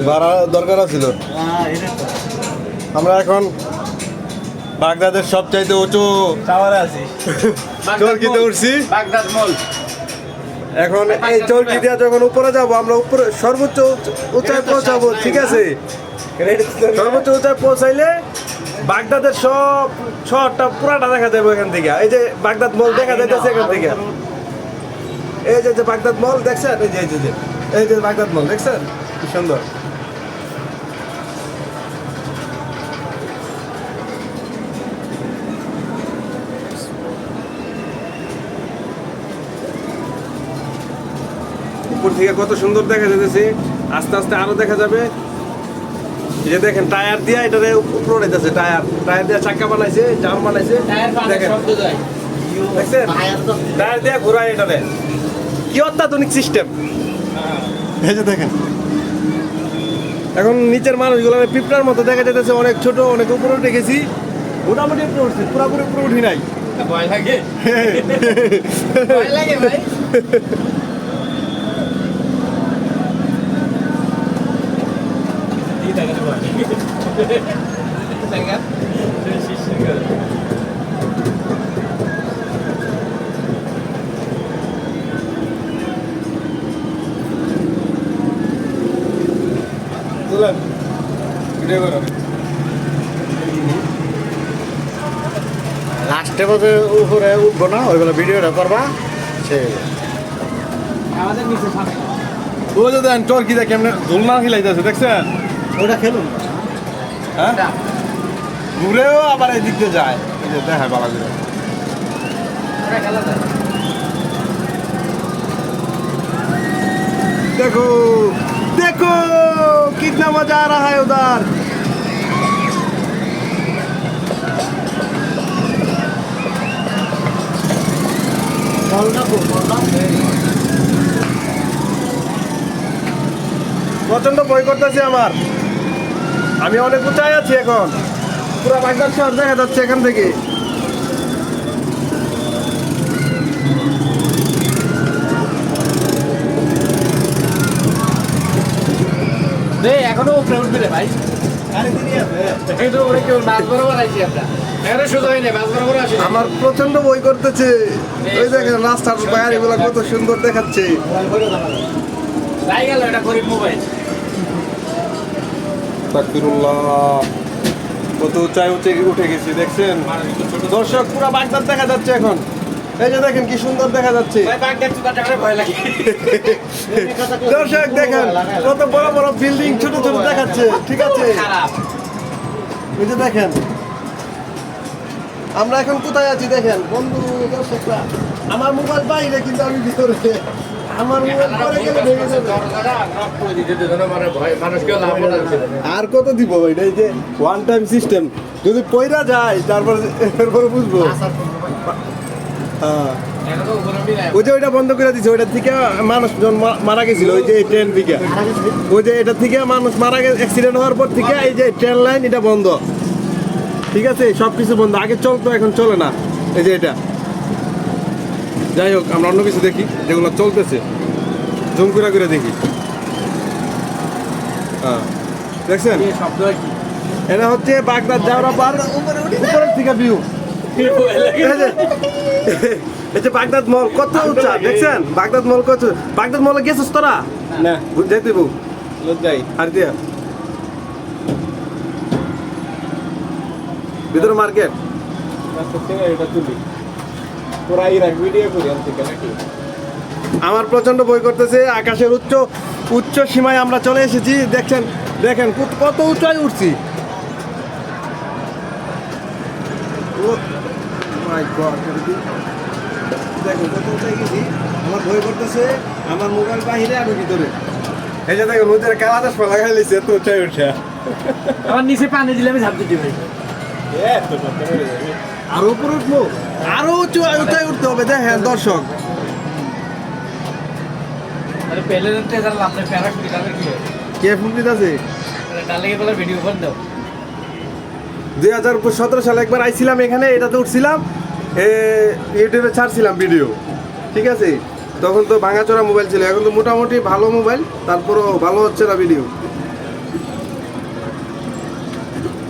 বাড়া দরকার ছিল। আমরা এখন বাগদাদের সবচাইতে উঁচু টাওয়ারে আছি, চরকিতে উঠছি বাগদাদ মল। এখন এই চরকি দিয়ে যখন উপরে যাব আমরা উপরে সর্বোচ্চ উঁচায় পৌঁছাবো, ঠিক আছে? সর্বোচ্চ উঁচায় পৌঁছাইলে বাগদাদের সব শহরটা পুরাটা দেখা যাবে এখান থেকে। এই যে বাগদাদ মল দেখা যাইতেছে এখান থেকে, এই যে বাগদাদ মল দেখছেন, এই যে বাগদাদ মল দেখছেন কি সুন্দর। উপর থেকে কত সুন্দর দেখা যাচ্ছে, আস্তে আস্তে আরো দেখা যাবে। এই যে দেখেন টায়ার দিয়া এটারে উপরে উঠাইতেছে, টায়ার দিয়া চাকা বানাইছে, জাম বানাইছে, দেখেন দেখছেন টায়ার দিয়া ঘোরায় এটারে। কি অত্যাধুনিক সিস্টেম, এই যে দেখেন। এখন নিচের মানুষগুলো পিঁপড়ার মতো দেখা যাইতেছে, অনেক ছোট, অনেক উপরে উঠে গেছি। মোটামুটি উপরে উঠছি, পুরোপুরি উপরে উঠি নাই। ভয় লাগে, ভয় লাগে ভাই। লাস্টে বসে উপরে উঠবো না, ওইগুলো ভিডিওটা করবা। সে আমাদের নিচে ও যে দেন চরকিটা কেমনে দোলনা খেলাইতেছে দেখছেন, ওটা খেলুন। হ্যাঁ ঘুরেও আবার এই দিক দিয়ে যায়, দেখায় বাবা ঘুরে। देखो देखो कितना मजा आ रहा है उधर। প্রচন্ড ভয় করতেছে আমার, আমি অনেক উঁচাই আছি এখন, পুরো বাগদাদ শহর দেখা যাচ্ছে এখান থেকে। এখনো উপরে উঠবে রে ভাই, আমার প্রচন্ড ভয় করতেছে। ওই দেখেন রাস্তার গাড়িগুলো কত সুন্দর দেখাচ্ছে। কত উঁচাই উঠে গেছি দেখছেন দর্শক, পুরো বাগদাদ দেখা যাচ্ছে এখন। এই যে দেখেন কি সুন্দর দেখা যাচ্ছে দর্শক, দেখেন কত বড় বড় বিল্ডিং ছোট ছোট দেখাচ্ছে, ঠিক আছে? এই যে দেখেন আমরা এখন কোথায় আছি দেখেন বন্ধু দর্শকরা। আমার মোবাইল বাইরে কিন্তু আমি ভিতরে, আমার মোবাইল পরে গেলে ভেঙে যাবে। আর কত দিব ভাই, এই যে ওয়ান টাইম সিস্টেম, যদি পয়রা যায় তারপরে বুঝবো। হ্যাঁ ওই যে ওইটা বন্ধ করে দিচ্ছে, ওইটার থেকে মানুষজন মারা গেছিল, ওই যে ট্রেন থেকে, ওই যে এটা থেকে মানুষ মারা গেছে অ্যাক্সিডেন্ট হওয়ার পর থেকে। এই যে ট্রেন লাইন এটা বন্ধ, ঠিক আছে? সব কিছু বন্ধ, আগে চলতো এখন চলে না। এই যে এটা, যাই হোক আমরা অন্য কিছু দেখি যেগুলো চলতেছে, জুম করে দেখি। হ্যাঁ দেখছেন এটা হচ্ছে বাগদাদ জাওরাপাড় উপরের থেকে ভিউ। এই যে বাগদাদ মল কত উঁচা দেখছেন, বাগদাদ মল কত। বাগদাদ মলে গেছিস তোরা? না যাইতে বউ যাই আর দিয়া ভিতরে মার্কেট। আমার প্রচন্ড ভয় করতেছে, আকাশের উচ্চ সীমায় আমরা চলে এসেছি। দেখেন কত উঁচাই উঠছি। দেখো কত উঁচাই গেছি, আমার ভয় করতেছে। আমার মোবাইল বাহিরে আর ভিতরে। এই যে দেখো নদীর কালা চশমা লাগাই লিছে, এত উঁচাই উঠছে। আমার নিচে পানি দিলে আমি ঝাঁপ দিতে পারি। আরো উপরে উঠবো, আরো উঁচাই উঠতে হবে। দেখেন দর্শক, কে ফোন দিতেছে? 2017 সালে একবার আইছিলাম এখানে, এটাতে উঠছিলাম। ইউটিউবে ছাড়ছিলাম ভিডিও, ঠিক আছে? তখন তো ভাঙাচোরা মোবাইল ছিল, এখন তো মোটামুটি ভালো মোবাইল, তারপরও ভালো হচ্ছে না ভিডিও।